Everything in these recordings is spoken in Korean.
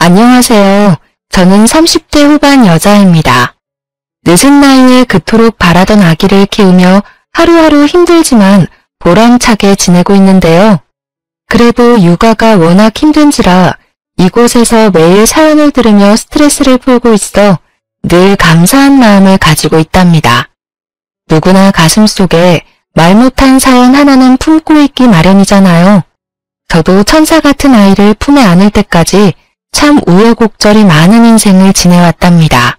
안녕하세요. 저는 30대 후반 여자입니다. 늦은 나이에 그토록 바라던 아기를 키우며 하루하루 힘들지만 보람차게 지내고 있는데요. 그래도 육아가 워낙 힘든지라 이곳에서 매일 사연을 들으며 스트레스를 풀고 있어 늘 감사한 마음을 가지고 있답니다. 누구나 가슴속에 말 못한 사연 하나는 품고 있기 마련이잖아요. 저도 천사 같은 아이를 품에 안을 때까지 참 우여곡절이 많은 인생을 지내왔답니다.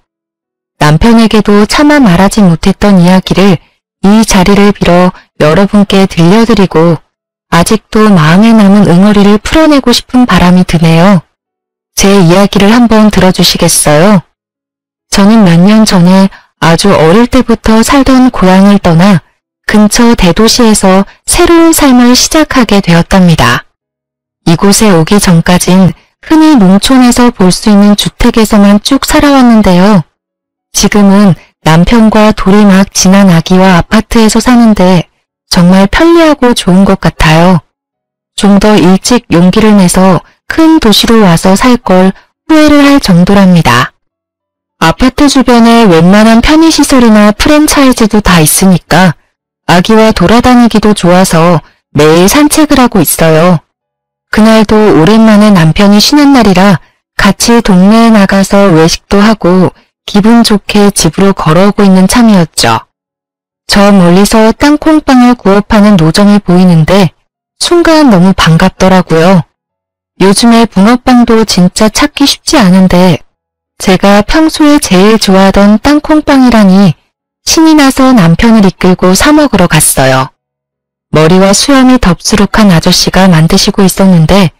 남편에게도 차마 말하지 못했던 이야기를 이 자리를 빌어 여러분께 들려드리고 아직도 마음에 남은 응어리를 풀어내고 싶은 바람이 드네요. 제 이야기를 한번 들어주시겠어요? 저는 몇 년 전에 아주 어릴 때부터 살던 고향을 떠나 근처 대도시에서 새로운 삶을 시작하게 되었답니다. 이곳에 오기 전까진 흔히 농촌에서 볼 수 있는 주택에서만 쭉 살아왔는데요. 지금은 남편과 돌이 막 지난 아기와 아파트에서 사는데 정말 편리하고 좋은 것 같아요. 좀 더 일찍 용기를 내서 큰 도시로 와서 살 걸 후회를 할 정도랍니다. 아파트 주변에 웬만한 편의시설이나 프랜차이즈도 다 있으니까 아기와 돌아다니기도 좋아서 매일 산책을 하고 있어요. 그날도 오랜만에 남편이 쉬는 날이라 같이 동네에 나가서 외식도 하고 기분 좋게 집으로 걸어오고 있는 참이었죠. 저 멀리서 땅콩빵을 구워 파는 노점이 보이는데 순간 너무 반갑더라고요. 요즘에 붕어빵도 진짜 찾기 쉽지 않은데 제가 평소에 제일 좋아하던 땅콩빵이라니 신이 나서 남편을 이끌고 사 먹으러 갔어요. 머리와 수염이 덥수룩한 아저씨가 만드시고 있었는데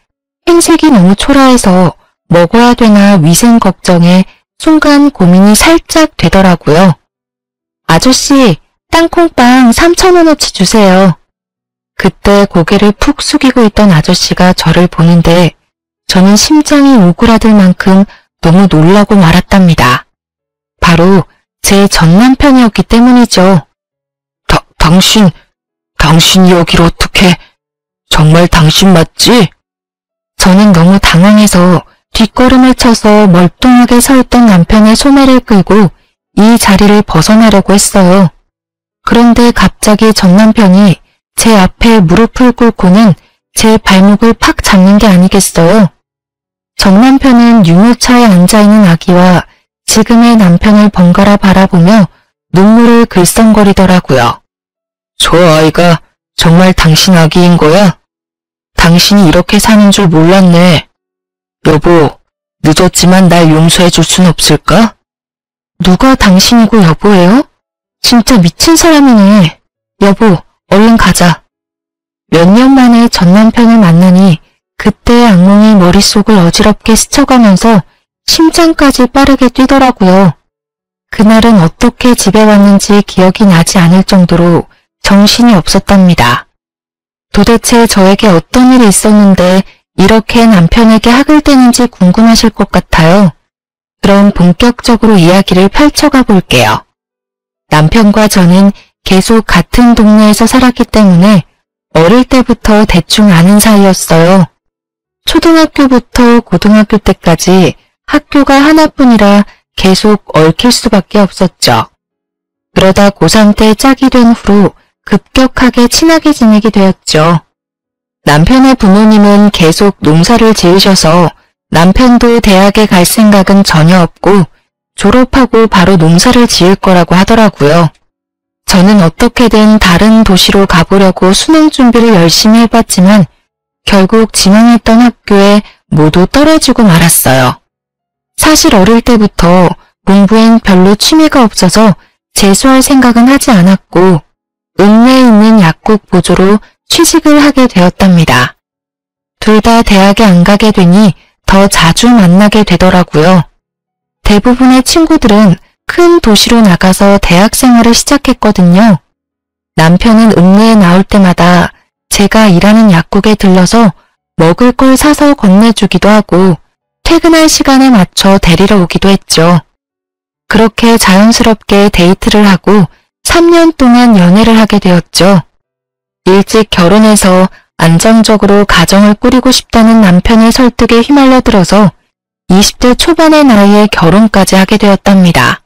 행색이 너무 초라해서 먹어야 되나 위생 걱정에 순간 고민이 살짝 되더라고요. 아저씨, 땅콩빵 3,000원어치 주세요. 그때 고개를 푹 숙이고 있던 아저씨가 저를 보는데 저는 심장이 오그라들 만큼 너무 놀라고 말았답니다. 바로 제 전 남편이었기 때문이죠. 당신이 여길 어떻게... 정말 당신 맞지? 저는 너무 당황해서 뒷걸음을 쳐서 멀뚱하게 서 있던 남편의 소매를 끌고 이 자리를 벗어나려고 했어요. 그런데 갑자기 전 남편이 제 앞에 무릎을 꿇고는 제 발목을 팍 잡는 게 아니겠어요? 전 남편은 유모차에 앉아있는 아기와 지금의 남편을 번갈아 바라보며 눈물을 글썽거리더라고요. 저 아이가 정말 당신 아기인 거야? 당신이 이렇게 사는 줄 몰랐네. 여보, 늦었지만 날 용서해 줄 순 없을까? 누가 당신이고 여보예요? 진짜 미친 사람이네. 여보, 얼른 가자. 몇 년 만에 전 남편을 만나니 그때의 악몽이 머릿속을 어지럽게 스쳐가면서 심장까지 빠르게 뛰더라고요. 그날은 어떻게 집에 왔는지 기억이 나지 않을 정도로 정신이 없었답니다. 도대체 저에게 어떤 일이 있었는데 이렇게 남편에게 학을 떼는지 궁금하실 것 같아요. 그럼 본격적으로 이야기를 펼쳐가 볼게요. 남편과 저는 계속 같은 동네에서 살았기 때문에 어릴 때부터 대충 아는 사이였어요. 초등학교부터 고등학교 때까지 학교가 하나뿐이라 계속 얽힐 수밖에 없었죠. 그러다 고3 때 짝이 된 후로 급격하게 친하게 지내게 되었죠. 남편의 부모님은 계속 농사를 지으셔서 남편도 대학에 갈 생각은 전혀 없고 졸업하고 바로 농사를 지을 거라고 하더라고요. 저는 어떻게든 다른 도시로 가보려고 수능 준비를 열심히 해봤지만 결국 지망했던 학교에 모두 떨어지고 말았어요. 사실 어릴 때부터 공부엔 별로 취미가 없어서 재수할 생각은 하지 않았고 읍내에 있는 약국 보조로 취직을 하게 되었답니다. 둘 다 대학에 안 가게 되니 더 자주 만나게 되더라고요. 대부분의 친구들은 큰 도시로 나가서 대학 생활을 시작했거든요. 남편은 읍내에 나올 때마다 제가 일하는 약국에 들러서 먹을 걸 사서 건네주기도 하고 퇴근할 시간에 맞춰 데리러 오기도 했죠. 그렇게 자연스럽게 데이트를 하고 3년 동안 연애를 하게 되었죠. 일찍 결혼해서 안정적으로 가정을 꾸리고 싶다는 남편의 설득에 휘말려 들어서 20대 초반의 나이에 결혼까지 하게 되었답니다.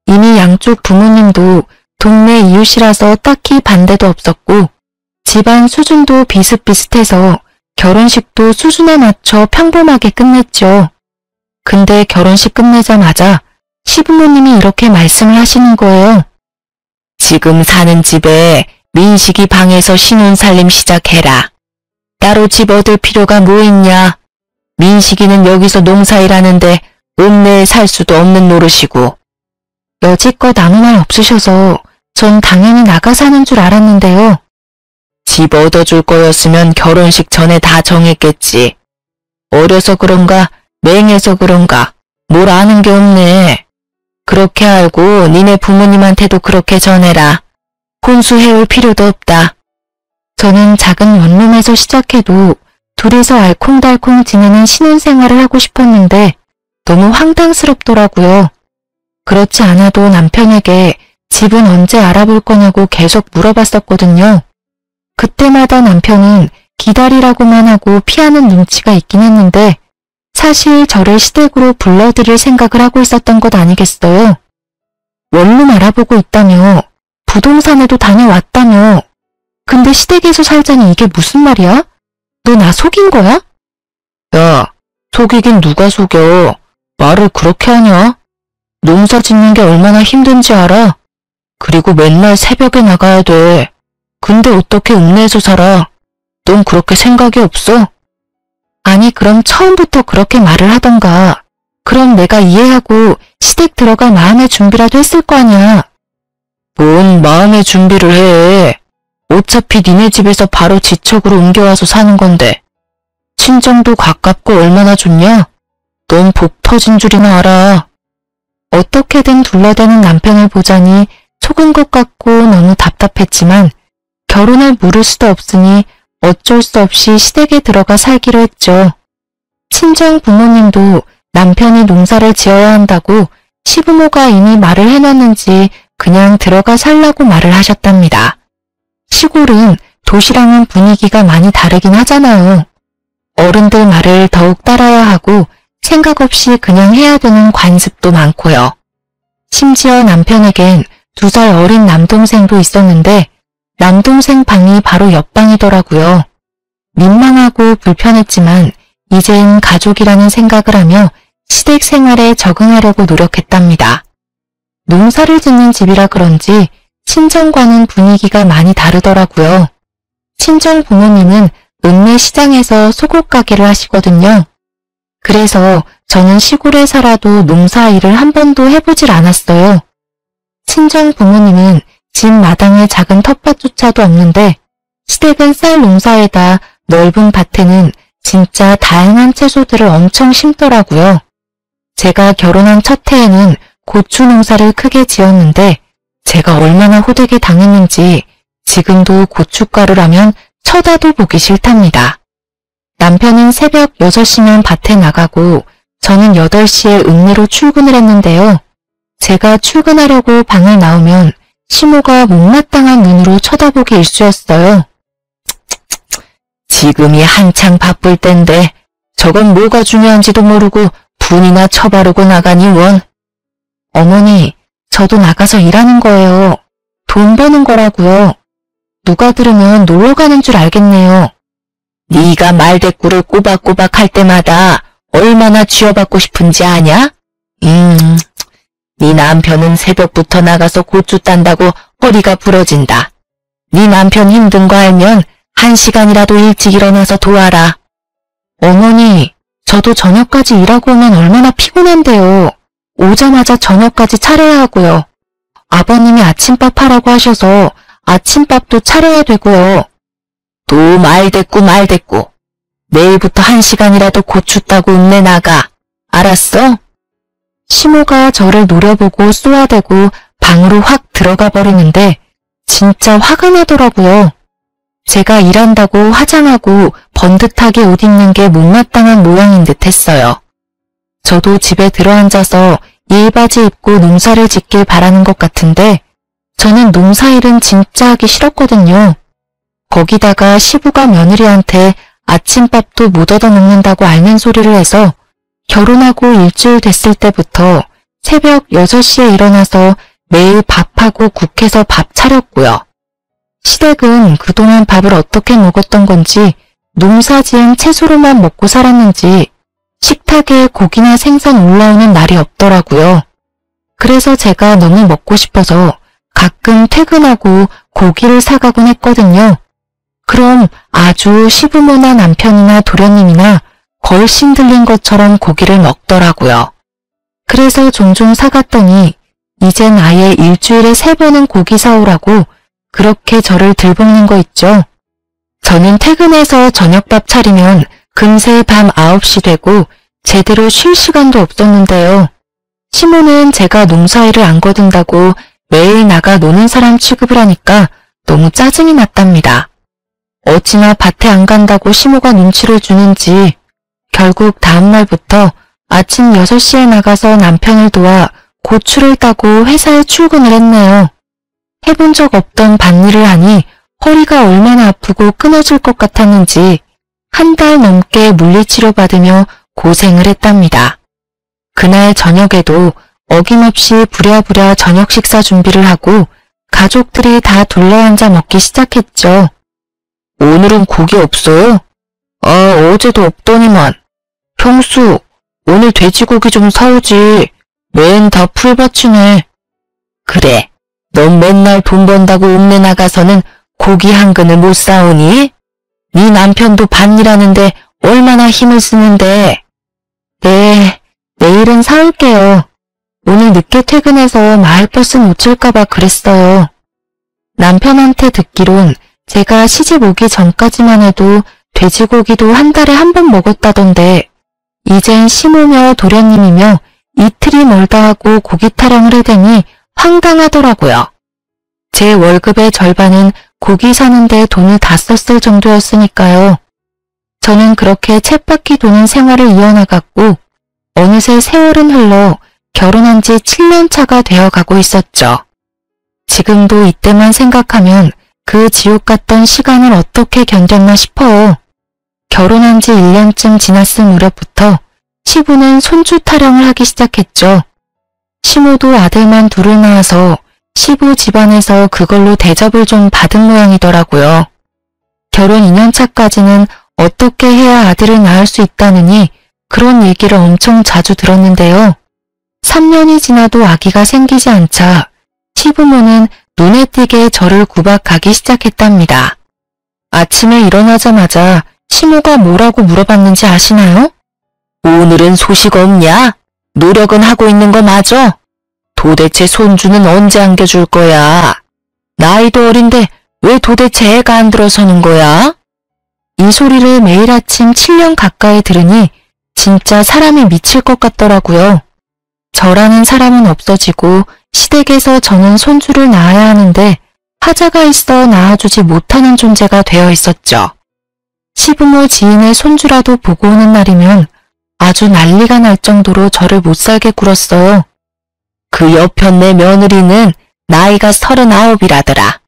이미 양쪽 부모님도 동네 이웃이라서 딱히 반대도 없었고 집안 수준도 비슷비슷해서 결혼식도 수준에 맞춰 평범하게 끝냈죠. 근데 결혼식 끝내자마자 시부모님이 이렇게 말씀을 하시는 거예요. 지금 사는 집에 민식이 방에서 신혼살림 시작해라. 따로 집 얻을 필요가 뭐 있냐. 민식이는 여기서 농사일하는데 읍내에 살 수도 없는 노릇이고. 여지껏 아무 말 없으셔서 전 당연히 나가 사는 줄 알았는데요. 집 얻어줄 거였으면 결혼식 전에 다 정했겠지. 어려서 그런가 맹해서 그런가 뭘 아는 게 없네. 그렇게 알고 니네 부모님한테도 그렇게 전해라. 혼수해올 필요도 없다. 저는 작은 원룸에서 시작해도 둘이서 알콩달콩 지내는 신혼생활을 하고 싶었는데 너무 황당스럽더라고요. 그렇지 않아도 남편에게 집은 언제 알아볼 거냐고 계속 물어봤었거든요. 그때마다 남편은 기다리라고만 하고 피하는 눈치가 있긴 했는데 사실 저를 시댁으로 불러들일 생각을 하고 있었던 것 아니겠어요? 원룸 알아보고 있다며, 부동산에도 다녀왔다며. 근데 시댁에서 살자니 이게 무슨 말이야? 너 나 속인 거야? 야, 속이긴 누가 속여. 말을 그렇게 하냐? 농사 짓는 게 얼마나 힘든지 알아? 그리고 맨날 새벽에 나가야 돼. 근데 어떻게 읍내에서 살아? 넌 그렇게 생각이 없어? 아니 그럼 처음부터 그렇게 말을 하던가. 그럼 내가 이해하고 시댁 들어갈 마음의 준비라도 했을 거 아니야. 뭔 마음의 준비를 해. 어차피 니네 집에서 바로 지척으로 옮겨와서 사는 건데. 친정도 가깝고 얼마나 좋냐? 넌 복 터진 줄이나 알아. 어떻게든 둘러대는 남편을 보자니 속은 것 같고 너무 답답했지만 결혼을 물을 수도 없으니 어쩔 수 없이 시댁에 들어가 살기로 했죠. 친정 부모님도 남편이 농사를 지어야 한다고 시부모가 이미 말을 해놨는지 그냥 들어가 살라고 말을 하셨답니다. 시골은 도시랑은 분위기가 많이 다르긴 하잖아요. 어른들 말을 더욱 따라야 하고 생각 없이 그냥 해야 되는 관습도 많고요. 심지어 남편에겐 2살 어린 남동생도 있었는데 남동생 방이 바로 옆방이더라고요. 민망하고 불편했지만 이젠 가족이라는 생각을 하며 시댁 생활에 적응하려고 노력했답니다. 농사를 짓는 집이라 그런지 친정과는 분위기가 많이 다르더라고요. 친정 부모님은 읍내 시장에서 속옷 가게를 하시거든요. 그래서 저는 시골에 살아도 농사 일을 한 번도 해보질 않았어요. 친정 부모님은 집 마당에 작은 텃밭조차도 없는데 시댁은 쌀 농사에다 넓은 밭에는 진짜 다양한 채소들을 엄청 심더라고요. 제가 결혼한 첫 해에는 고추 농사를 크게 지었는데 제가 얼마나 호되게 당했는지 지금도 고춧가루라면 쳐다도 보기 싫답니다. 남편은 새벽 6시면 밭에 나가고 저는 8시에 읍내로 출근을 했는데요. 제가 출근하려고 방을 나오면 시모가 못마땅한 눈으로 쳐다보기 일쑤였어요. 지금이 한창 바쁠 땐데 저건 뭐가 중요한지도 모르고 분이나 쳐바르고 나가니 원. 어머니, 저도 나가서 일하는 거예요. 돈 버는 거라고요. 누가 들으면 놀러 가는 줄 알겠네요. 네가 말대꾸를 꼬박꼬박 할 때마다 얼마나 쥐어받고 싶은지 아냐? 네 남편은 새벽부터 나가서 고추 딴다고 허리가 부러진다. 네 남편 힘든 거 알면 1시간이라도 일찍 일어나서 도와라. 어머니, 저도 저녁까지 일하고 오면 얼마나 피곤한데요. 오자마자 저녁까지 차려야 하고요. 아버님이 아침밥 하라고 하셔서 아침밥도 차려야 되고요. 또 말대꾸. 내일부터 1시간이라도 고추 따고 읍내 나가. 알았어? 시모가 저를 노려보고 쏘아대고 방으로 확 들어가 버리는데 진짜 화가 나더라고요. 제가 일한다고 화장하고 번듯하게 옷 입는 게 못마땅한 모양인 듯 했어요. 저도 집에 들어앉아서 일바지 입고 농사를 짓길 바라는 것 같은데 저는 농사일은 진짜 하기 싫었거든요. 거기다가 시부가 며느리한테 아침밥도 못 얻어먹는다고 앓는 소리를 해서 결혼하고 일주일 됐을 때부터 새벽 6시에 일어나서 매일 밥하고 국해서 밥 차렸고요. 시댁은 그동안 밥을 어떻게 먹었던 건지 농사지은 채소로만 먹고 살았는지 식탁에 고기나 생선 올라오는 날이 없더라고요. 그래서 제가 너무 먹고 싶어서 가끔 퇴근하고 고기를 사가곤 했거든요. 그럼 아주 시부모나 남편이나 도련님이나 걸신 들린 것처럼 고기를 먹더라고요. 그래서 종종 사갔더니 이젠 아예 일주일에 3번은 고기 사오라고 그렇게 저를 들볶는 거 있죠. 저는 퇴근해서 저녁밥 차리면 금세 밤 9시 되고 제대로 쉴 시간도 없었는데요. 시모는 제가 농사일을 안 거둔다고 매일 나가 노는 사람 취급을 하니까 너무 짜증이 났답니다. 어찌나 밭에 안 간다고 시모가 눈치를 주는지 결국 다음날부터 아침 6시에 나가서 남편을 도와 고추를 따고 회사에 출근을 했네요. 해본 적 없던 밭일을 하니 허리가 얼마나 아프고 끊어질 것 같았는지 한 달 넘게 물리치료 받으며 고생을 했답니다. 그날 저녁에도 어김없이 부랴부랴 저녁 식사 준비를 하고 가족들이 다 둘러앉아 먹기 시작했죠. 오늘은 고기 없어요? 어제도 없더니만. 형수, 오늘 돼지고기 좀 사오지. 맨 다 풀밭이네. 그래, 넌 맨날 돈 번다고 읍내 나가서는 고기 한 근을 못 사오니? 네 남편도 밭일하는데 얼마나 힘을 쓰는데. 네, 내일은 사올게요. 오늘 늦게 퇴근해서 마을버스 놓칠까봐 그랬어요. 남편한테 듣기론 제가 시집 오기 전까지만 해도 돼지고기도 한 달에 한 번 먹었다던데 이젠 시모며 도련님이며 이틀이 멀다 하고 고기 타령을 해대니 황당하더라고요. 제 월급의 절반은 고기 사는데 돈을 다 썼을 정도였으니까요. 저는 그렇게 쳇바퀴 도는 생활을 이어나갔고 어느새 세월은 흘러 결혼한 지 7년 차가 되어가고 있었죠. 지금도 이때만 생각하면 그 지옥 같던 시간을 어떻게 견뎠나 싶어요. 결혼한 지 1년쯤 지났을 무렵부터 시부는 손주 타령을 하기 시작했죠. 시모도 아들만 둘을 낳아서 시부 집안에서 그걸로 대접을 좀 받은 모양이더라고요. 결혼 2년 차까지는 어떻게 해야 아들을 낳을 수 있다느니 그런 얘기를 엄청 자주 들었는데요. 3년이 지나도 아기가 생기지 않자 시부모는 눈에 띄게 저를 구박하기 시작했답니다. 아침에 일어나자마자 시모가 뭐라고 물어봤는지 아시나요? 오늘은 소식 없냐? 노력은 하고 있는 거 맞아? 도대체 손주는 언제 안겨줄 거야? 나이도 어린데 왜 도대체 애가 안 들어서는 거야? 이 소리를 매일 아침 7년 가까이 들으니 진짜 사람이 미칠 것 같더라고요. 저라는 사람은 없어지고 시댁에서 저는 손주를 낳아야 하는데 하자가 있어 낳아주지 못하는 존재가 되어 있었죠. 시부모 지인의 손주라도 보고 오는 날이면 아주 난리가 날 정도로 저를 못살게 굴었어요. 그 옆편네 며느리는 나이가 39이라더라.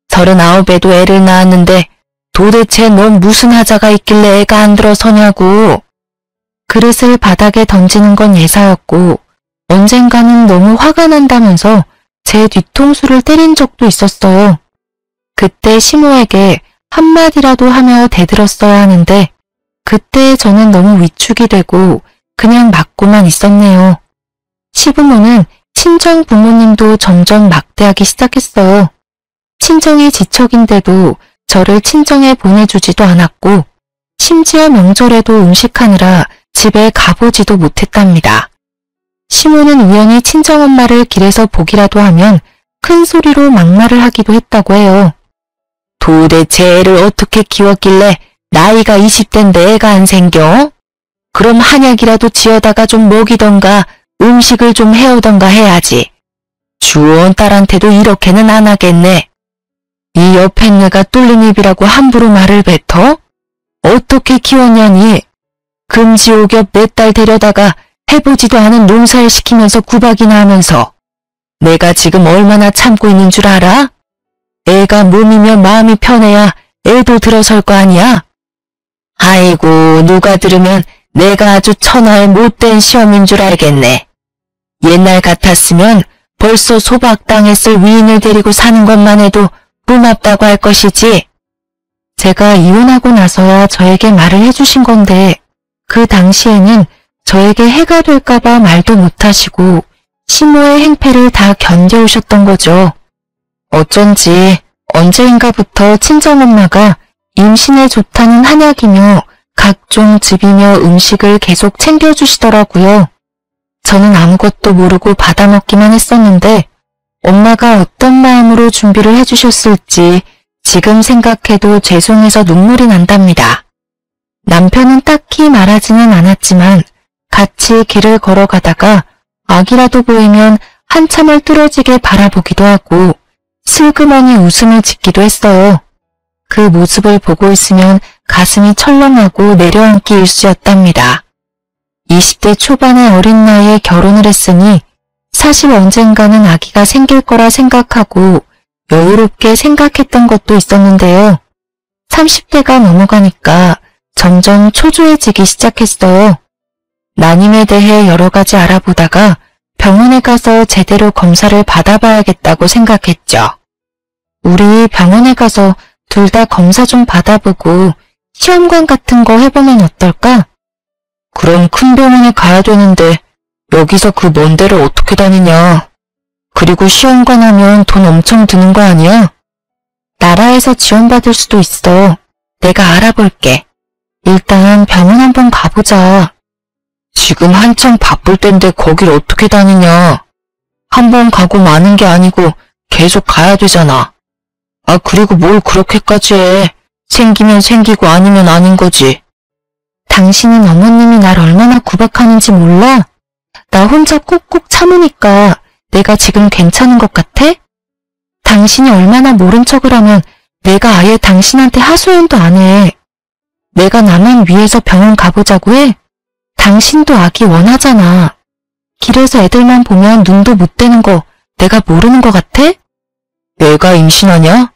39에도 애를 낳았는데 도대체 넌 무슨 하자가 있길래 애가 안 들어서냐고. 그릇을 바닥에 던지는 건 예사였고 언젠가는 너무 화가 난다면서 제 뒤통수를 때린 적도 있었어요. 그때 시모에게 한마디라도 하며 대들었어야 하는데 그때 저는 너무 위축이 되고 그냥 맞고만 있었네요. 시부모는 친정 부모님도 점점 막대하기 시작했어요. 친정이 지척인데도 저를 친정에 보내주지도 않았고 심지어 명절에도 음식하느라 집에 가보지도 못했답니다. 시모는 우연히 친정엄마를 길에서 보기라도 하면 큰 소리로 막말을 하기도 했다고 해요. 도대체 애를 어떻게 키웠길래 나이가 20대인데 애가 안 생겨? 그럼 한약이라도 지어다가 좀 먹이던가 음식을 좀 해오던가 해야지. 주원 딸한테도 이렇게는 안 하겠네. 이 옆에 내가 뚫린 입이라고 함부로 말을 뱉어? 어떻게 키웠냐니? 금지옥엽 내 딸 데려다가 해보지도 않은 농사를 시키면서 구박이나 하면서 내가 지금 얼마나 참고 있는 줄 알아? 애가 몸이면 마음이 편해야 애도 들어설 거 아니야? 아이고 누가 들으면 내가 아주 천하의 못된 시험인 줄 알겠네. 옛날 같았으면 벌써 소박당했을 위인을 데리고 사는 것만 해도 고맙다고 할 것이지. 제가 이혼하고 나서야 저에게 말을 해주신 건데 그 당시에는 저에게 해가 될까봐 말도 못하시고 시모의 행패를 다 견뎌오셨던 거죠. 어쩐지 언제인가부터 친정엄마가 임신에 좋다는 한약이며 각종 즙이며 음식을 계속 챙겨주시더라고요. 저는 아무것도 모르고 받아먹기만 했었는데 엄마가 어떤 마음으로 준비를 해주셨을지 지금 생각해도 죄송해서 눈물이 난답니다. 남편은 딱히 말하지는 않았지만 같이 길을 걸어가다가 아기라도 보이면 한참을 뚫어지게 바라보기도 하고 슬그머니 웃음을 짓기도 했어요. 그 모습을 보고 있으면 가슴이 철렁하고 내려앉기 일쑤였답니다. 20대 초반의 어린 나이에 결혼을 했으니 사실 언젠가는 아기가 생길 거라 생각하고 여유롭게 생각했던 것도 있었는데요. 30대가 넘어가니까 점점 초조해지기 시작했어요. 난임에 대해 여러 가지 알아보다가 병원에 가서 제대로 검사를 받아봐야겠다고 생각했죠. 우리 병원에 가서 둘 다 검사 좀 받아보고 시험관 같은 거 해보면 어떨까? 그럼 큰 병원에 가야 되는데 여기서 그 먼 데를 어떻게 다니냐? 그리고 시험관 하면 돈 엄청 드는 거 아니야? 나라에서 지원받을 수도 있어. 내가 알아볼게. 일단 병원 한번 가보자. 지금 한창 바쁠 땐데 거길 어떻게 다니냐? 한번 가고 마는 게 아니고 계속 가야 되잖아. 아, 그리고 뭘 그렇게까지 해. 생기면 생기고 아니면 아닌 거지. 당신은 어머님이 날 얼마나 구박하는지 몰라? 나 혼자 꾹꾹 참으니까 내가 지금 괜찮은 것 같아? 당신이 얼마나 모른 척을 하면 내가 아예 당신한테 하소연도 안 해. 내가 나만 위해서 병원 가보자고 해? 당신도 아기 원하잖아. 길에서 애들만 보면 눈도 못 떼는 거 내가 모르는 것 같아? 내가 임신하냐?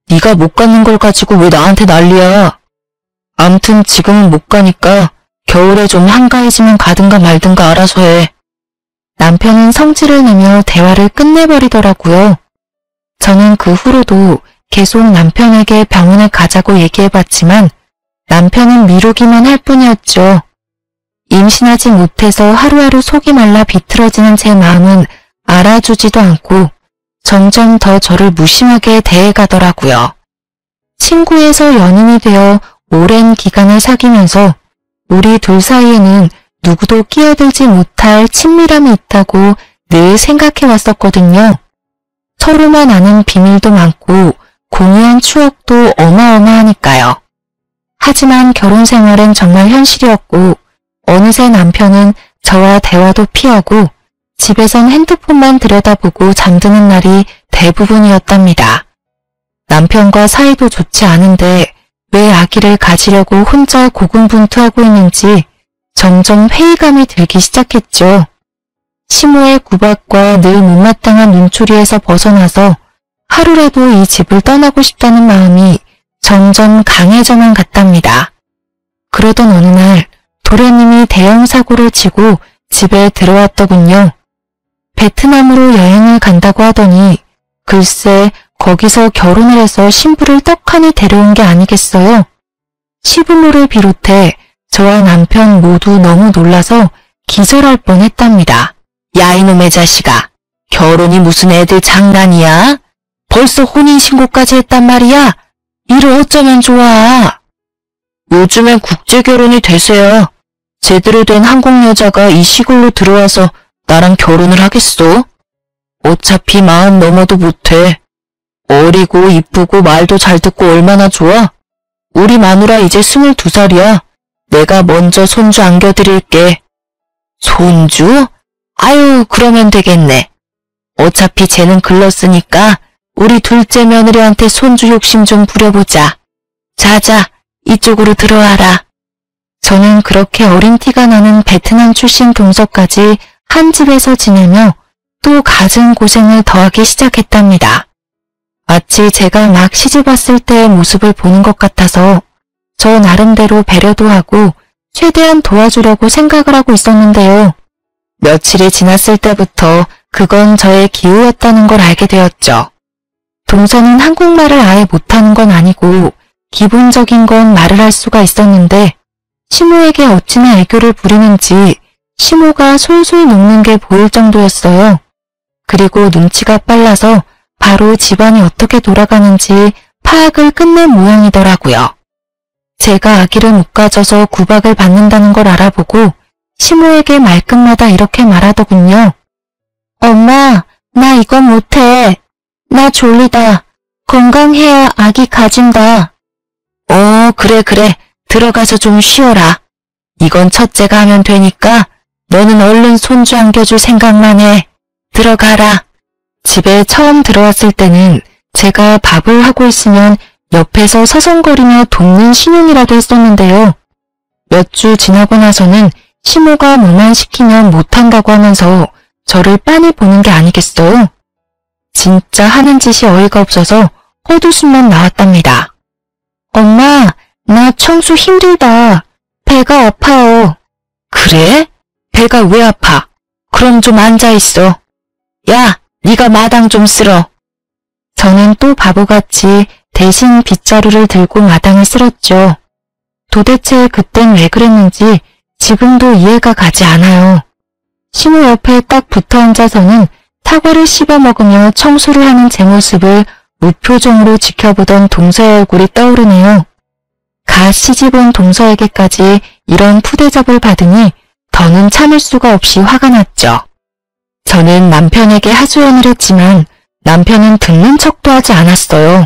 네가 못 갖는 걸 가지고 왜 나한테 난리야? 암튼 지금은 못 가니까 겨울에 좀 한가해지면 가든가 말든가 알아서 해. 남편은 성질을 내며 대화를 끝내버리더라고요. 저는 그 후로도 계속 남편에게 병원에 가자고 얘기해봤지만 남편은 미루기만 할 뿐이었죠. 임신하지 못해서 하루하루 속이 말라 비틀어지는 제 마음은 알아주지도 않고 점점 더 저를 무심하게 대해가더라고요. 친구에서 연인이 되어 오랜 기간을 사귀면서 우리 둘 사이에는 누구도 끼어들지 못할 친밀함이 있다고 늘 생각해 왔었거든요. 서로만 아는 비밀도 많고 공유한 추억도 어마어마하니까요. 하지만 결혼 생활은 정말 현실이었고 어느새 남편은 저와 대화도 피하고 집에선 핸드폰만 들여다보고 잠드는 날이 대부분이었답니다. 남편과 사이도 좋지 않은데 왜 아기를 가지려고 혼자 고군분투하고 있는지 점점 회의감이 들기 시작했죠. 시모의 구박과 늘 못마땅한 눈초리에서 벗어나서 하루라도 이 집을 떠나고 싶다는 마음이 점점 강해져만 갔답니다. 그러던 어느 날 도련님이 대형 사고를 치고 집에 들어왔더군요. 베트남으로 여행을 간다고 하더니 글쎄 거기서 결혼을 해서 신부를 떡하니 데려온 게 아니겠어요. 시부모를 비롯해 저와 남편 모두 너무 놀라서 기절할 뻔했답니다. 야 이놈의 자식아, 결혼이 무슨 애들 장난이야? 벌써 혼인신고까지 했단 말이야? 이를 어쩌면 좋아? 요즘엔 국제결혼이 대세야. 제대로 된 한국 여자가 이 시골로 들어와서 나랑 결혼을 하겠어? 어차피 40 넘어도 못해. 어리고 이쁘고 말도 잘 듣고 얼마나 좋아? 우리 마누라 이제 22살이야. 내가 먼저 손주 안겨드릴게. 손주? 아유, 그러면 되겠네. 어차피 쟤는 글렀으니까 우리 둘째 며느리한테 손주 욕심 좀 부려보자. 자자, 이쪽으로 들어와라. 저는 그렇게 어린 티가 나는 베트남 출신 동서까지 한 집에서 지내며 또 갖은 고생을 더하기 시작했답니다. 마치 제가 막 시집 왔을 때의 모습을 보는 것 같아서 저 나름대로 배려도 하고 최대한 도와주려고 생각을 하고 있었는데요. 며칠이 지났을 때부터 그건 저의 기우였다는 걸 알게 되었죠. 동서는 한국말을 아예 못하는 건 아니고 기본적인 건 말을 할 수가 있었는데 시모에게 어찌나 애교를 부리는지 시모가 솔솔 녹는 게 보일 정도였어요. 그리고 눈치가 빨라서 바로 집안이 어떻게 돌아가는지 파악을 끝낸 모양이더라고요. 제가 아기를 못 가져서 구박을 받는다는 걸 알아보고 시모에게 말끝마다 이렇게 말하더군요. 엄마, 나 이건 못해. 나 졸리다. 건강해야 아기 가진다. 그래. 들어가서 좀 쉬어라. 이건 첫째가 하면 되니까 너는 얼른 손주 안겨줄 생각만 해. 들어가라. 집에 처음 들어왔을 때는 제가 밥을 하고 있으면 옆에서 서성거리며 돕는 신용이라도 했었는데요. 몇 주 지나고 나서는 시모가 뭐만 시키면 못한다고 하면서 저를 빤히 보는 게 아니겠어요? 진짜 하는 짓이 어이가 없어서 헛웃음만 나왔답니다. 엄마, 나 청소 힘들다. 배가 아파요. 그래? 배가 왜 아파? 그럼 좀 앉아있어. 야, 네가 마당 좀 쓸어. 저는 또 바보같이 대신 빗자루를 들고 마당을 쓸었죠. 도대체 그땐 왜 그랬는지 지금도 이해가 가지 않아요. 시모 옆에 딱 붙어 앉아서는 사과를 씹어 먹으며 청소를 하는 제 모습을 무표정으로 지켜보던 동서의 얼굴이 떠오르네요. 갓 시집온 동서에게까지 이런 푸대접을 받으니 더는 참을 수가 없이 화가 났죠. 저는 남편에게 하소연을 했지만 남편은 듣는 척도 하지 않았어요.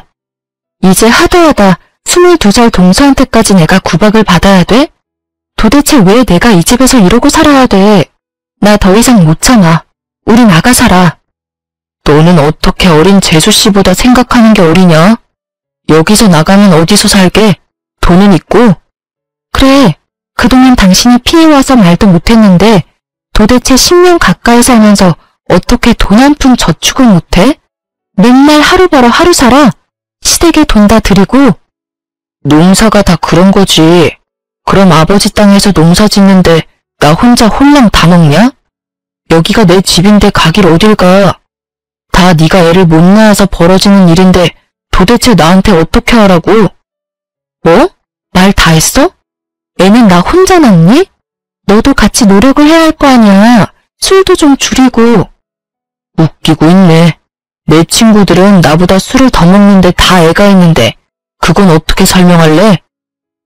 이제 하다하다 22살 동서한테까지 내가 구박을 받아야 돼? 도대체 왜 내가 이 집에서 이러고 살아야 돼? 나 더 이상 못 참아. 우리 나가 살아. 너는 어떻게 어린 재수씨보다 생각하는 게 어리냐? 여기서 나가면 어디서 살게? 돈은 있고? 그래, 그동안 당신이 피해와서 말도 못했는데 도대체 10년 가까이 살면서 어떻게 돈 한 푼 저축을 못해? 맨날 하루 벌어 하루 살아? 시댁에 돈 다 드리고? 농사가 다 그런 거지. 그럼 아버지 땅에서 농사 짓는데 나 혼자 홀랑 다 먹냐? 여기가 내 집인데 가길 어딜 가. 다 네가 애를 못 낳아서 벌어지는 일인데 도대체 나한테 어떻게 하라고? 뭐? 말 다 했어? 애는 나 혼자 낳니? 너도 같이 노력을 해야 할 거 아니야. 술도 좀 줄이고. 웃기고 있네. 내 친구들은 나보다 술을 더 먹는데 다 애가 있는데 그건 어떻게 설명할래?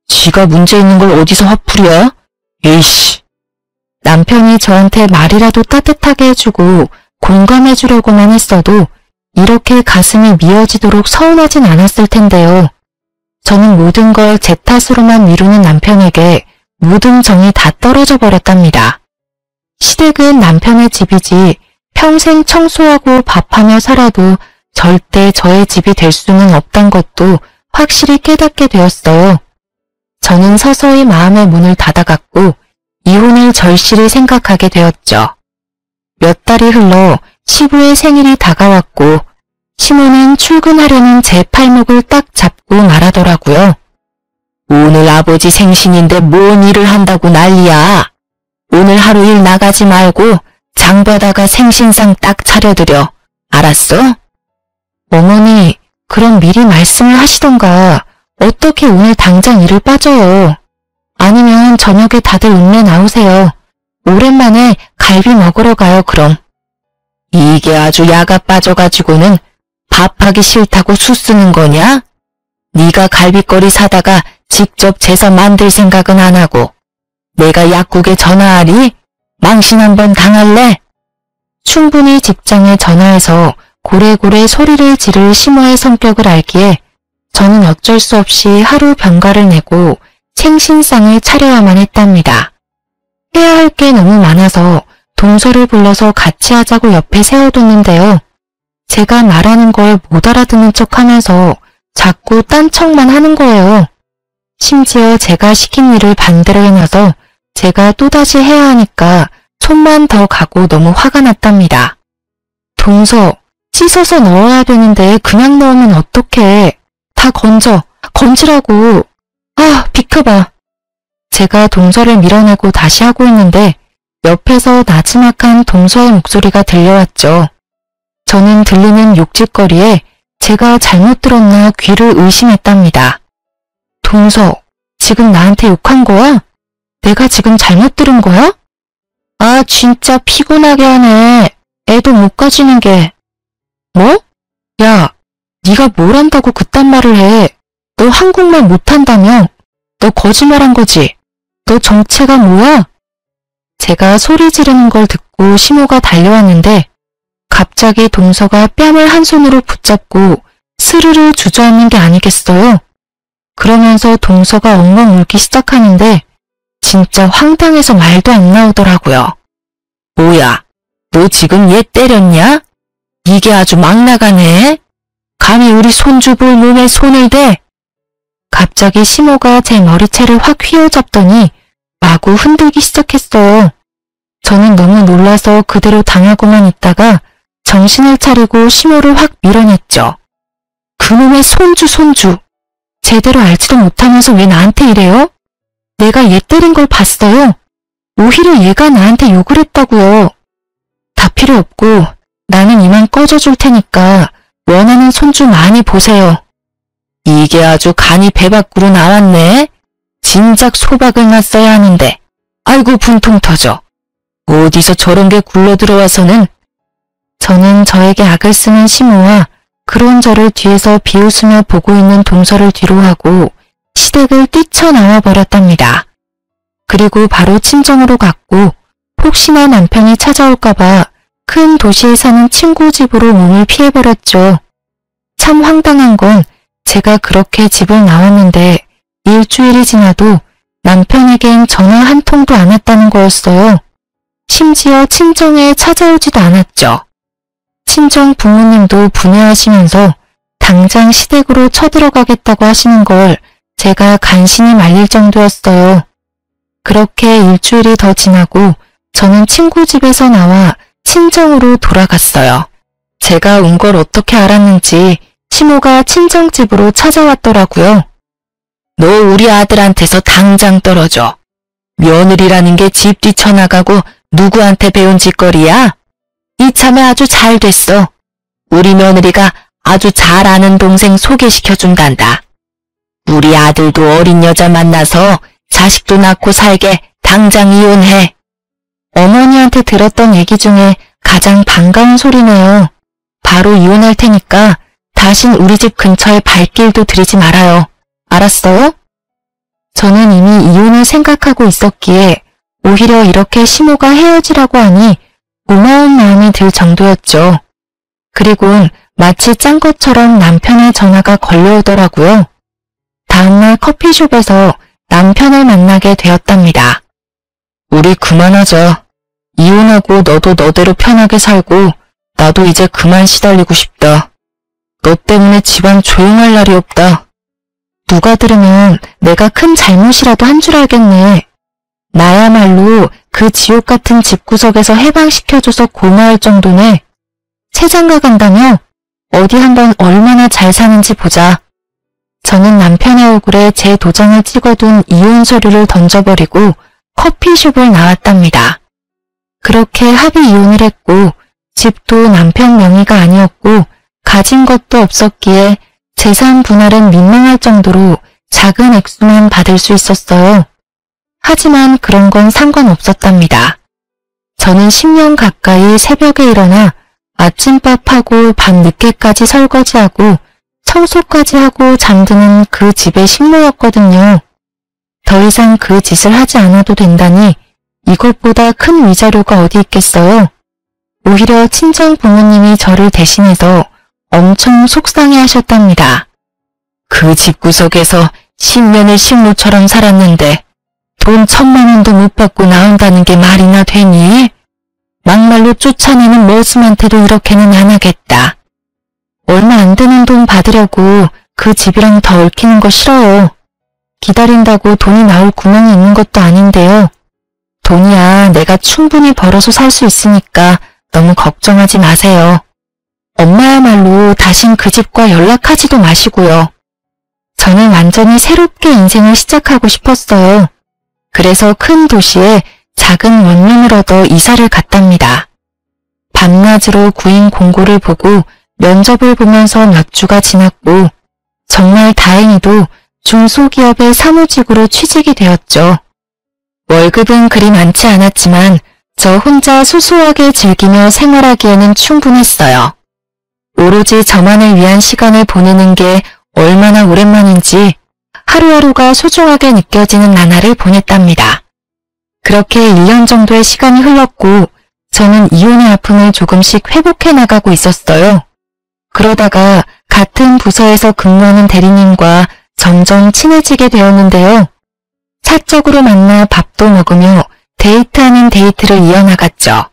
지가 문제 있는 걸 어디서 화풀이야? 에이씨. 남편이 저한테 말이라도 따뜻하게 해주고 공감해주려고만 했어도 이렇게 가슴이 미어지도록 서운하진 않았을 텐데요. 저는 모든 걸 제 탓으로만 미루는 남편에게 모든 정이 다 떨어져 버렸답니다. 시댁은 남편의 집이지 평생 청소하고 밥하며 살아도 절대 저의 집이 될 수는 없단 것도 확실히 깨닫게 되었어요. 저는 서서히 마음의 문을 닫아갔고 이혼을 절실히 생각하게 되었죠. 몇 달이 흘러 시부의 생일이 다가왔고 시모는 출근하려는 제 팔목을 딱 잡고 말하더라고요. 오늘 아버지 생신인데 뭔 일을 한다고 난리야. 오늘 하루 일 나가지 말고 장봐다가 생신상 딱 차려드려. 알았어? 어머니, 그럼 미리 말씀을 하시던가 어떻게 오늘 당장 일을 빠져요. 아니면 저녁에 다들 읍내 나오세요. 오랜만에 갈비 먹으러 가요 그럼. 이게 아주 야가 빠져가지고는 밥하기 싫다고 수쓰는 거냐? 네가 갈비거리 사다가 직접 재서 만들 생각은 안 하고 내가 약국에 전화하리? 망신 한번 당할래? 충분히 직장에 전화해서 고래고래 소리를 지를 시모의 성격을 알기에 저는 어쩔 수 없이 하루 병가를 내고 생신상을 차려야만 했답니다. 해야 할 게 너무 많아서 동서를 불러서 같이 하자고 옆에 세워뒀는데요. 제가 말하는 걸 못 알아듣는 척하면서 자꾸 딴 척만 하는 거예요. 심지어 제가 시킨 일을 반대로 해놔서 제가 또다시 해야 하니까 손만 더 가고 너무 화가 났답니다. 동서, 씻어서 넣어야 되는데 그냥 넣으면 어떡해. 다 건져, 건지라고. 아, 비켜봐. 제가 동서를 밀어내고 다시 하고 있는데 옆에서 나지막한 동서의 목소리가 들려왔죠. 저는 들리는 욕짓거리에 제가 잘못 들었나 귀를 의심했답니다. 동서, 지금 나한테 욕한 거야? 내가 지금 잘못 들은 거야? 아, 진짜 피곤하게 하네. 애도 못 가지는 게. 뭐? 야, 네가 뭘 한다고 그딴 말을 해. 너 한국말 못한다며? 너 거짓말한 거지? 너 정체가 뭐야? 제가 소리 지르는 걸 듣고 시모가 달려왔는데 갑자기 동서가 뺨을 한 손으로 붙잡고 스르르 주저앉는 게 아니겠어요? 그러면서 동서가 엉엉 울기 시작하는데 진짜 황당해서 말도 안 나오더라고요. 뭐야, 너 지금 얘 때렸냐? 이게 아주 막 나가네. 감히 우리 손주 볼 몸에 손을 대? 갑자기 시모가 제 머리채를 확 휘어잡더니 마구 흔들기 시작했어요. 저는 너무 놀라서 그대로 당하고만 있다가 정신을 차리고 시모를 확 밀어냈죠. 그놈의 손주. 제대로 알지도 못하면서 왜 나한테 이래요? 내가 얘 때린 걸 봤어요. 오히려 얘가 나한테 욕을 했다고요. 다 필요 없고 나는 이만 꺼져줄 테니까 원하는 손주 많이 보세요. 이게 아주 간이 배 밖으로 나왔네. 진작 소박을 놨어야 하는데. 아이고 분통 터져. 어디서 저런 게 굴러 들어와서는. 저는 저에게 악을 쓰는 시모와 그런 저를 뒤에서 비웃으며 보고 있는 동서를 뒤로 하고 시댁을 뛰쳐나와 버렸답니다. 그리고 바로 친정으로 갔고 혹시나 남편이 찾아올까봐 큰 도시에 사는 친구 집으로 몸을 피해버렸죠. 참 황당한 건 제가 그렇게 집을 나왔는데 일주일이 지나도 남편에겐 전화 한 통도 안 왔다는 거였어요. 심지어 친정에 찾아오지도 않았죠. 친정 부모님도 분해하시면서 당장 시댁으로 쳐들어가겠다고 하시는 걸 제가 간신히 말릴 정도였어요. 그렇게 일주일이 더 지나고 저는 친구 집에서 나와 친정으로 돌아갔어요. 제가 온 걸 어떻게 알았는지 시모가 친정집으로 찾아왔더라고요. 너 우리 아들한테서 당장 떨어져. 며느리라는 게 집 뛰쳐나가고 누구한테 배운 짓거리야? 이참에 아주 잘 됐어. 우리 며느리가 아주 잘 아는 동생 소개시켜준단다. 우리 아들도 어린 여자 만나서 자식도 낳고 살게 당장 이혼해. 어머니한테 들었던 얘기 중에 가장 반가운 소리네요. 바로 이혼할 테니까 다신 우리 집 근처에 발길도 들이지 말아요. 알았어요? 저는 이미 이혼을 생각하고 있었기에 오히려 이렇게 시모가 헤어지라고 하니 고마운 마음이 들 정도였죠. 그리곤 마치 짠 것처럼 남편의 전화가 걸려오더라고요. 다음날 커피숍에서 남편을 만나게 되었답니다. 우리 그만하자. 이혼하고 너도 너대로 편하게 살고 나도 이제 그만 시달리고 싶다. 너 때문에 집안 조용할 날이 없다. 누가 들으면 내가 큰 잘못이라도 한 줄 알겠네. 나야말로 그 지옥 같은 집구석에서 해방시켜줘서 고마울 정도네. 세장가 간다며? 어디 한번 얼마나 잘 사는지 보자. 저는 남편의 얼굴에 제 도장을 찍어둔 이혼 서류를 던져버리고 커피숍을 나왔답니다. 그렇게 합의 이혼을 했고 집도 남편 명의가 아니었고 가진 것도 없었기에 재산 분할은 민망할 정도로 작은 액수만 받을 수 있었어요. 하지만 그런 건 상관없었답니다. 저는 10년 가까이 새벽에 일어나 아침밥하고 밤 늦게까지 설거지하고 청소까지 하고 잠드는 그 집의 식모였거든요. 더 이상 그 짓을 하지 않아도 된다니 이것보다 큰 위자료가 어디 있겠어요. 오히려 친정 부모님이 저를 대신해서 엄청 속상해 하셨답니다. 그 집구석에서 10년을 식모처럼 살았는데 돈 1,000만 원도 못 받고 나온다는 게 말이나 되니? 막말로 쫓아내는 머슴한테도 이렇게는 안 하겠다. 얼마 안 되는 돈 받으려고 그 집이랑 더 얽히는 거 싫어요. 기다린다고 돈이 나올 구멍이 있는 것도 아닌데요. 돈이야 내가 충분히 벌어서 살 수 있으니까 너무 걱정하지 마세요. 엄마야말로 다신 그 집과 연락하지도 마시고요. 저는 완전히 새롭게 인생을 시작하고 싶었어요. 그래서 큰 도시에 작은 원룸을 얻어 이사를 갔답니다. 밤낮으로 구인 공고를 보고 면접을 보면서 몇 주가 지났고 정말 다행히도 중소기업의 사무직으로 취직이 되었죠. 월급은 그리 많지 않았지만 저 혼자 소소하게 즐기며 생활하기에는 충분했어요. 오로지 저만을 위한 시간을 보내는 게 얼마나 오랜만인지 하루하루가 소중하게 느껴지는 나날을 보냈답니다. 그렇게 1년 정도의 시간이 흘렀고 저는 이혼의 아픔을 조금씩 회복해 나가고 있었어요. 그러다가 같은 부서에서 근무하는 대리님과 점점 친해지게 되었는데요. 사적으로 만나 밥도 먹으며 데이트하는 데이트를 이어나갔죠.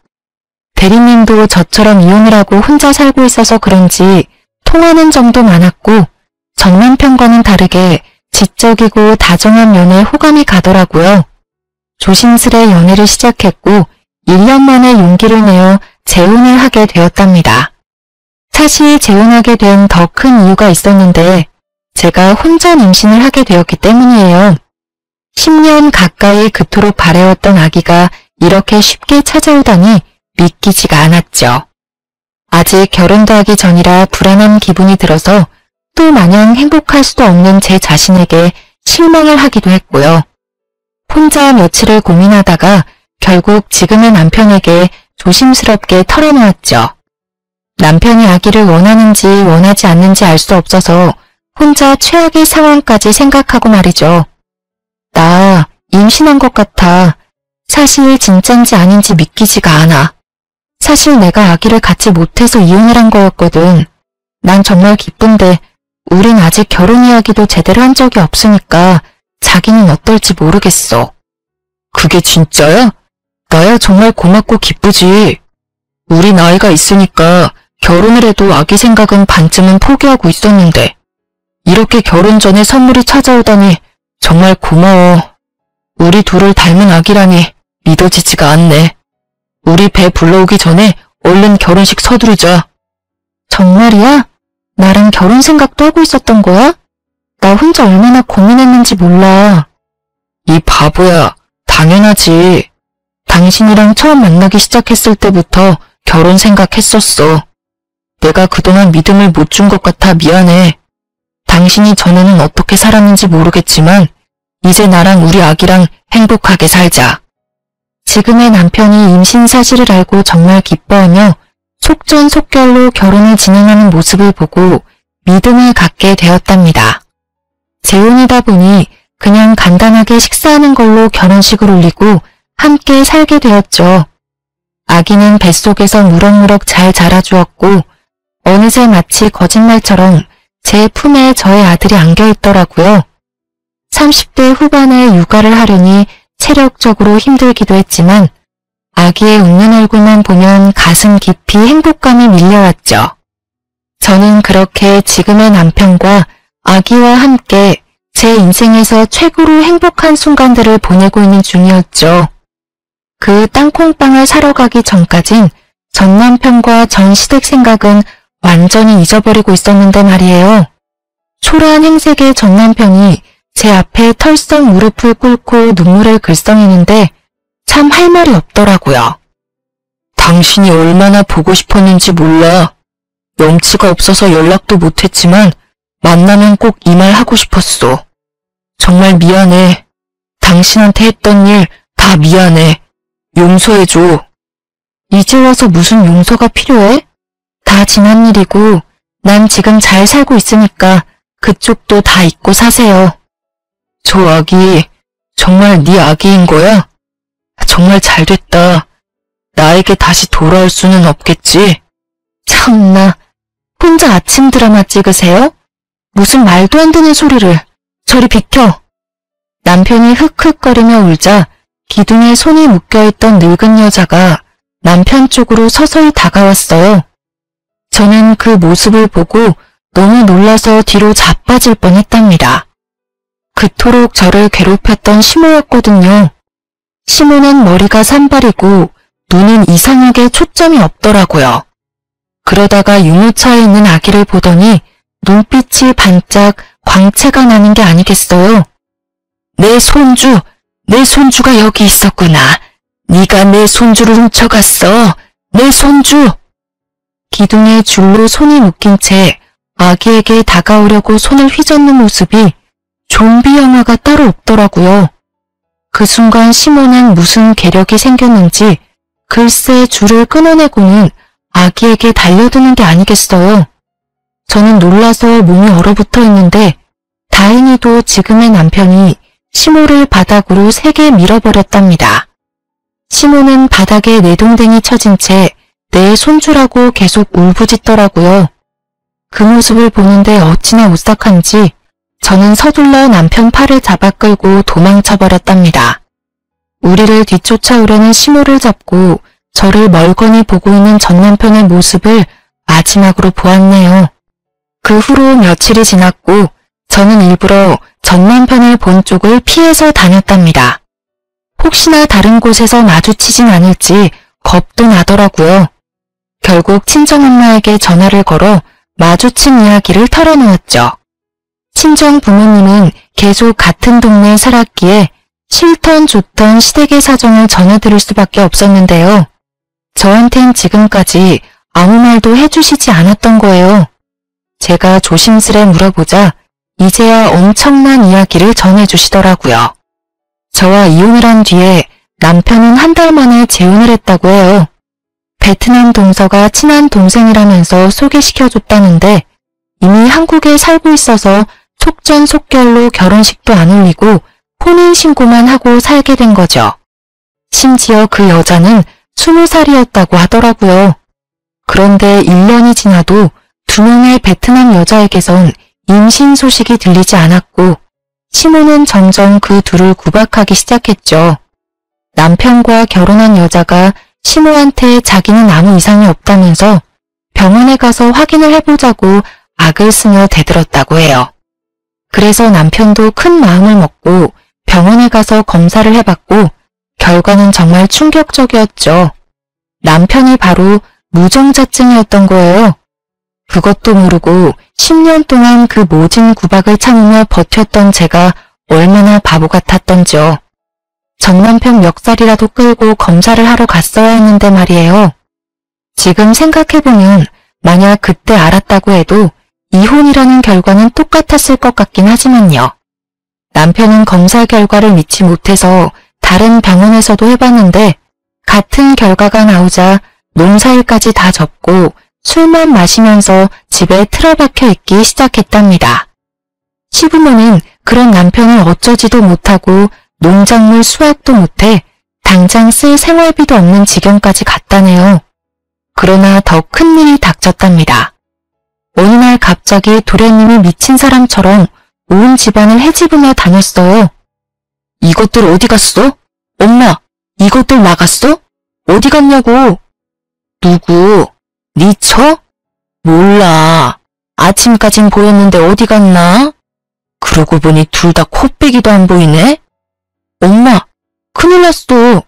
대리님도 저처럼 이혼을 하고 혼자 살고 있어서 그런지 통하는 점도 많았고 전 남편과는 다르게 지적이고 다정한 면에 호감이 가더라고요. 조심스레 연애를 시작했고 1년 만에 용기를 내어 재혼을 하게 되었답니다. 사실 재혼하게 된 더 큰 이유가 있었는데 제가 혼전 임신을 하게 되었기 때문이에요. 10년 가까이 그토록 바래왔던 아기가 이렇게 쉽게 찾아오다니 믿기지가 않았죠. 아직 결혼도 하기 전이라 불안한 기분이 들어서 또 마냥 행복할 수도 없는 제 자신에게 실망을 하기도 했고요. 혼자 며칠을 고민하다가 결국 지금의 남편에게 조심스럽게 털어놓았죠. 남편이 아기를 원하는지 원하지 않는지 알 수 없어서 혼자 최악의 상황까지 생각하고 말이죠. 나 임신한 것 같아. 사실 진짠지 아닌지 믿기지가 않아. 사실 내가 아기를 갖지 못해서 이혼을 한 거였거든. 난 정말 기쁜데 우린 아직 결혼 이야기도 제대로 한 적이 없으니까 자기는 어떨지 모르겠어. 그게 진짜야? 나야 정말 고맙고 기쁘지. 우리 나이가 있으니까 결혼을 해도 아기 생각은 반쯤은 포기하고 있었는데 이렇게 결혼 전에 선물이 찾아오다니 정말 고마워. 우리 둘을 닮은 아기라니 믿어지지가 않네. 우리 배 불러오기 전에 얼른 결혼식 서두르자. 정말이야? 나랑 결혼 생각도 하고 있었던 거야? 나 혼자 얼마나 고민했는지 몰라. 이 바보야, 당연하지. 당신이랑 처음 만나기 시작했을 때부터 결혼 생각했었어. 내가 그동안 믿음을 못 준 것 같아 미안해. 당신이 전에는 어떻게 살았는지 모르겠지만 이제 나랑 우리 아기랑 행복하게 살자. 지금의 남편이 임신 사실을 알고 정말 기뻐하며 속전속결로 결혼을 진행하는 모습을 보고 믿음을 갖게 되었답니다. 재혼이다 보니 그냥 간단하게 식사하는 걸로 결혼식을 올리고 함께 살게 되었죠. 아기는 뱃속에서 무럭무럭 잘 자라주었고 어느새 마치 거짓말처럼 제 품에 저의 아들이 안겨있더라고요. 30대 후반에 육아를 하려니 체력적으로 힘들기도 했지만 아기의 웃는 얼굴만 보면 가슴 깊이 행복감이 밀려왔죠. 저는 그렇게 지금의 남편과 아기와 함께 제 인생에서 최고로 행복한 순간들을 보내고 있는 중이었죠. 그 땅콩빵을 사러 가기 전까진 전 남편과 전 시댁 생각은 완전히 잊어버리고 있었는데 말이에요. 초라한 행색의 전 남편이 제 앞에 털썩 무릎을 꿇고 눈물을 글썽이는데 참 할 말이 없더라고요. 당신이 얼마나 보고 싶었는지 몰라. 염치가 없어서 연락도 못했지만 만나면 꼭 이 말 하고 싶었어. 정말 미안해. 당신한테 했던 일 다 미안해. 용서해줘. 이제 와서 무슨 용서가 필요해? 다 지난 일이고 난 지금 잘 살고 있으니까 그쪽도 다 잊고 사세요. 저 아기 정말 네 아기인 거야? 정말 잘됐다. 나에게 다시 돌아올 수는 없겠지? 참나, 혼자 아침 드라마 찍으세요? 무슨 말도 안 되는 소리를. 저리 비켜. 남편이 흑흑거리며 울자 기둥에 손이 묶여있던 늙은 여자가 남편 쪽으로 서서히 다가왔어요. 저는 그 모습을 보고 너무 놀라서 뒤로 자빠질 뻔했답니다. 그토록 저를 괴롭혔던 시모였거든요. 시모는 머리가 산발이고 눈은 이상하게 초점이 없더라고요. 그러다가 유모차에 있는 아기를 보더니 눈빛이 반짝 광채가 나는 게 아니겠어요. 내 손주, 내 손주가 여기 있었구나. 네가 내 손주를 훔쳐갔어. 내 손주! 기둥에 줄로 손이 묶인 채 아기에게 다가오려고 손을 휘젓는 모습이 좀비 영화가 따로 없더라고요. 그 순간 시몬은 무슨 계력이 생겼는지 글쎄 줄을 끊어내고는 아기에게 달려드는 게 아니겠어요. 저는 놀라서 몸이 얼어붙어 있는데 다행히도 지금의 남편이 시모를 바닥으로 세게 밀어버렸답니다. 시모는 바닥에 내동댕이 쳐진 채 내 손주라고 계속 울부짖더라고요. 그 모습을 보는데 어찌나 오싹한지 저는 서둘러 남편 팔을 잡아 끌고 도망쳐버렸답니다. 우리를 뒤쫓아오려는 시모를 잡고 저를 멀거니 보고 있는 전 남편의 모습을 마지막으로 보았네요. 그 후로 며칠이 지났고 저는 일부러 전 남편을 본 쪽을 피해서 다녔답니다. 혹시나 다른 곳에서 마주치진 않을지 겁도 나더라고요. 결국 친정엄마에게 전화를 걸어 마주친 이야기를 털어놓았죠. 친정 부모님은 계속 같은 동네에 살았기에 싫던 좋던 시댁의 사정을 전해드릴 수밖에 없었는데요. 저한텐 지금까지 아무 말도 해주시지 않았던 거예요. 제가 조심스레 물어보자 이제야 엄청난 이야기를 전해주시더라고요. 저와 이혼을 한 뒤에 남편은 한 달 만에 재혼을 했다고 해요. 베트남 동서가 친한 동생이라면서 소개시켜줬다는데 이미 한국에 살고 있어서 속전속결로 결혼식도 안 올리고 혼인신고만 하고 살게 된 거죠. 심지어 그 여자는 20살이었다고 하더라고요. 그런데 1년이 지나도 2명의 베트남 여자에게선 임신 소식이 들리지 않았고 시모는 점점 그 둘을 구박하기 시작했죠. 남편과 결혼한 여자가 시모한테 자기는 아무 이상이 없다면서 병원에 가서 확인을 해보자고 악을 쓰며 대들었다고 해요. 그래서 남편도 큰 마음을 먹고 병원에 가서 검사를 해봤고 결과는 정말 충격적이었죠. 남편이 바로 무정자증이었던 거예요. 그것도 모르고 10년 동안 그 모진 구박을 참으며 버텼던 제가 얼마나 바보 같았던지요. 전 남편 멱살이라도 끌고 검사를 하러 갔어야 했는데 말이에요. 지금 생각해보면 만약 그때 알았다고 해도 이혼이라는 결과는 똑같았을 것 같긴 하지만요. 남편은 검사 결과를 믿지 못해서 다른 병원에서도 해봤는데 같은 결과가 나오자 농사일까지 다 접고 술만 마시면서 집에 틀어박혀 있기 시작했답니다. 시부모는 그런 남편을 어쩌지도 못하고 농작물 수확도 못해 당장 쓸 생활비도 없는 지경까지 갔다네요. 그러나 더 큰 일이 닥쳤답니다. 어느 날 갑자기 도련님이 미친 사람처럼 온 집안을 헤집으며 다녔어요. 이것들 어디 갔어? 엄마, 이것들 나갔어? 어디 갔냐고? 누구? 네 처? 몰라. 아침까진 보였는데 어디 갔나? 그러고 보니 둘 다 코빼기도 안 보이네? 엄마, 큰일 났어.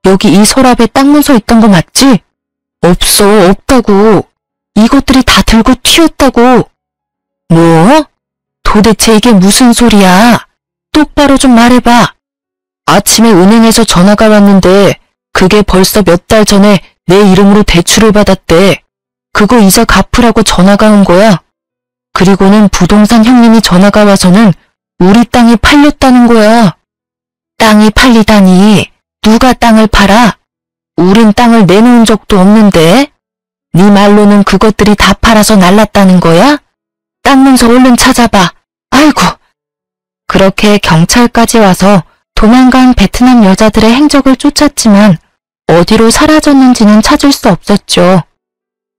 여기 이 서랍에 딱 문서 있던 거 맞지? 없어, 없다고. 이것들이 다 들고 튀었다고. 뭐? 도대체 이게 무슨 소리야? 똑바로 좀 말해봐. 아침에 은행에서 전화가 왔는데 그게 벌써 몇 달 전에 내 이름으로 대출을 받았대. 그거 이자 갚으라고 전화가 온 거야. 그리고는 부동산 형님이 전화가 와서는 우리 땅이 팔렸다는 거야. 땅이 팔리다니 누가 땅을 팔아? 우린 땅을 내놓은 적도 없는데. 네 말로는 그것들이 다 팔아서 날랐다는 거야? 땅 문서 얼른 찾아봐. 아이고. 그렇게 경찰까지 와서 도망간 베트남 여자들의 행적을 쫓았지만 어디로 사라졌는지는 찾을 수 없었죠.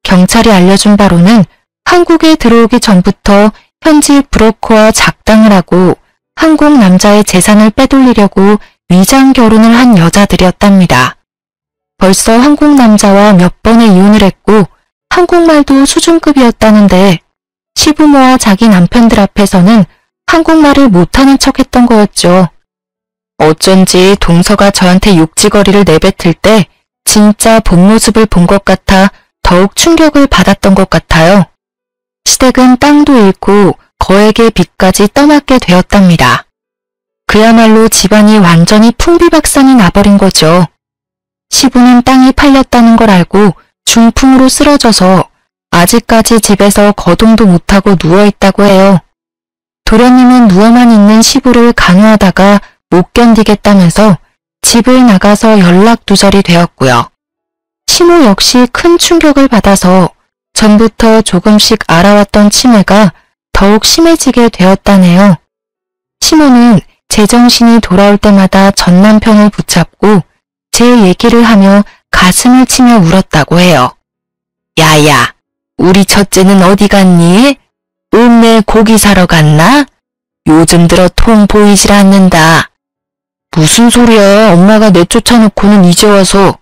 경찰이 알려준 바로는 한국에 들어오기 전부터 현지 브로커와 작당을 하고 한국 남자의 재산을 빼돌리려고 위장 결혼을 한 여자들이었답니다. 벌써 한국 남자와 몇 번의 이혼을 했고 한국말도 수준급이었다는데 시부모와 자기 남편들 앞에서는 한국말을 못하는 척했던 거였죠. 어쩐지 동서가 저한테 욕지거리를 내뱉을 때 진짜 본 모습을 본 것 같아 더욱 충격을 받았던 것 같아요. 시댁은 땅도 잃고 거액의 빚까지 떠맡게 되었답니다. 그야말로 집안이 완전히 풍비박산이 나버린 거죠. 시부는 땅이 팔렸다는 걸 알고 중풍으로 쓰러져서 아직까지 집에서 거동도 못하고 누워있다고 해요. 도련님은 누워만 있는 시부를 간호하다가 못 견디겠다면서 집을 나가서 연락두절이 되었고요. 시모 역시 큰 충격을 받아서 전부터 조금씩 알아왔던 치매가 더욱 심해지게 되었다네요. 시모는 제정신이 돌아올 때마다 전 남편을 붙잡고 제 얘기를 하며 가슴을 치며 울었다고 해요. 야야, 우리 첫째는 어디 갔니? 읍내 고기 사러 갔나? 요즘 들어 통 보이질 않는다. 무슨 소리야, 엄마가 내쫓아놓고는 이제 와서.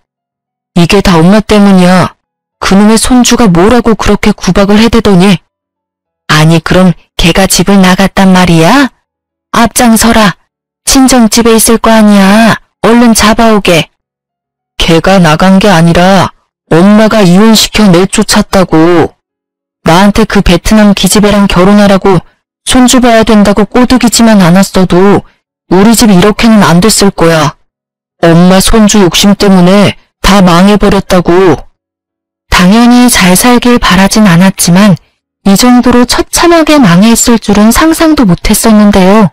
이게 다 엄마 때문이야. 그놈의 손주가 뭐라고 그렇게 구박을 해대더니. 아니 그럼 걔가 집을 나갔단 말이야? 앞장서라. 친정집에 있을 거 아니야. 얼른 잡아오게. 걔가 나간 게 아니라 엄마가 이혼시켜 내쫓았다고. 나한테 그 베트남 기집애랑 결혼하라고 손주 봐야 된다고 꼬드기지만 않았어도 우리 집 이렇게는 안 됐을 거야. 엄마 손주 욕심 때문에 다 망해버렸다고. 당연히 잘 살길 바라진 않았지만 이 정도로 처참하게 망했을 줄은 상상도 못했었는데요.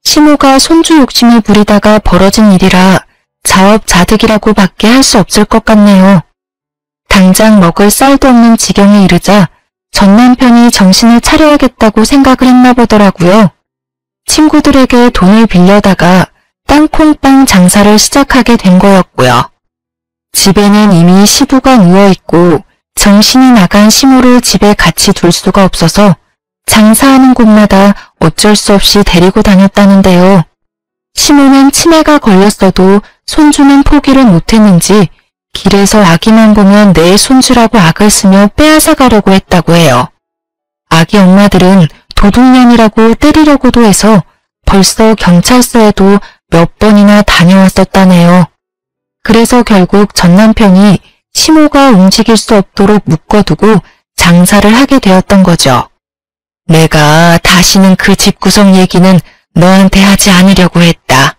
시모가 손주 욕심을 부리다가 벌어진 일이라 자업자득이라고 밖에 할 수 없을 것 같네요. 당장 먹을 쌀도 없는 지경에 이르자 전 남편이 정신을 차려야겠다고 생각을 했나 보더라고요. 친구들에게 돈을 빌려다가 땅콩빵 장사를 시작하게 된 거였고요. 집에는 이미 시부가 누워있고 정신이 나간 시모를 집에 같이 둘 수가 없어서 장사하는 곳마다 어쩔 수 없이 데리고 다녔다는데요. 시모는 치매가 걸렸어도 손주는 포기를 못했는지 길에서 아기만 보면 내 손주라고 악을 쓰며 빼앗아 가려고 했다고 해요. 아기 엄마들은 도둑년이라고 때리려고도 해서 벌써 경찰서에도 몇 번이나 다녀왔었다네요. 그래서 결국 전 남편이 시모가 움직일 수 없도록 묶어두고 장사를 하게 되었던 거죠. 내가 다시는 그 집구석 얘기는 너한테 하지 않으려고 했다.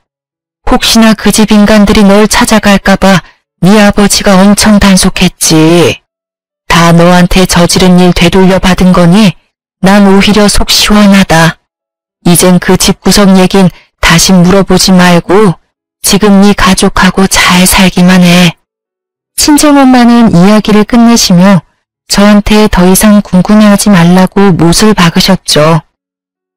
혹시나 그 집 인간들이 널 찾아갈까봐 네 아버지가 엄청 단속했지. 다 너한테 저지른 일 되돌려 받은 거니 난 오히려 속 시원하다. 이젠 그 집구석 얘긴 다시 물어보지 말고 지금 네 가족하고 잘 살기만 해. 친정엄마는 이야기를 끝내시며 저한테 더 이상 궁금해하지 말라고 못을 박으셨죠.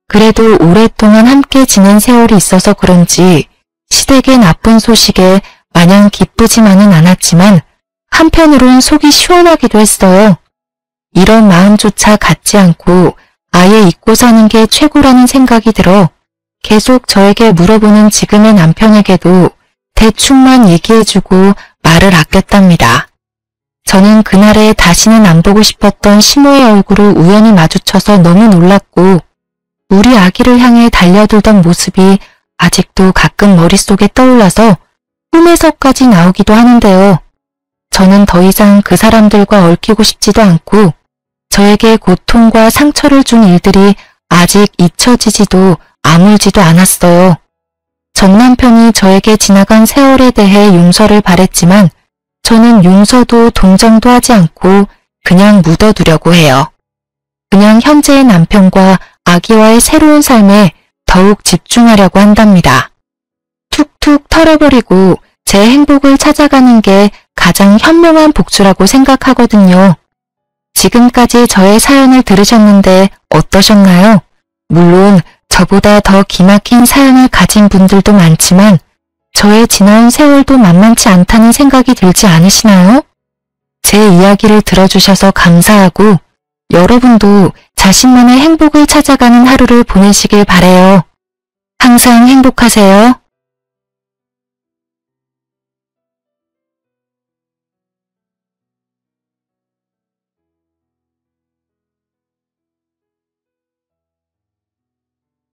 그래도 오랫동안 함께 지낸 세월이 있어서 그런지 시댁의 나쁜 소식에 마냥 기쁘지만은 않았지만 한편으론 속이 시원하기도 했어요. 이런 마음조차 갖지 않고 아예 잊고 사는 게 최고라는 생각이 들어 계속 저에게 물어보는 지금의 남편에게도 대충만 얘기해주고 말을 아꼈답니다. 저는 그날에 다시는 안 보고 싶었던 시모의 얼굴을 우연히 마주쳐서 너무 놀랐고 우리 아기를 향해 달려들던 모습이 아직도 가끔 머릿속에 떠올라서 꿈에서까지 나오기도 하는데요. 저는 더 이상 그 사람들과 얽히고 싶지도 않고 저에게 고통과 상처를 준 일들이 아직 잊혀지지도 아물지도 않았어요. 전 남편이 저에게 지나간 세월에 대해 용서를 바랬지만 저는 용서도 동정도 하지 않고 그냥 묻어두려고 해요. 그냥 현재의 남편과 아기와의 새로운 삶에 더욱 집중하려고 한답니다. 툭툭 털어버리고 제 행복을 찾아가는 게 가장 현명한 복수라고 생각하거든요. 지금까지 저의 사연을 들으셨는데 어떠셨나요? 물론 저보다 더 기막힌 사연을 가진 분들도 많지만 저의 지나온 세월도 만만치 않다는 생각이 들지 않으시나요? 제 이야기를 들어주셔서 감사하고 여러분도 자신만의 행복을 찾아가는 하루를 보내시길 바라요. 항상 행복하세요.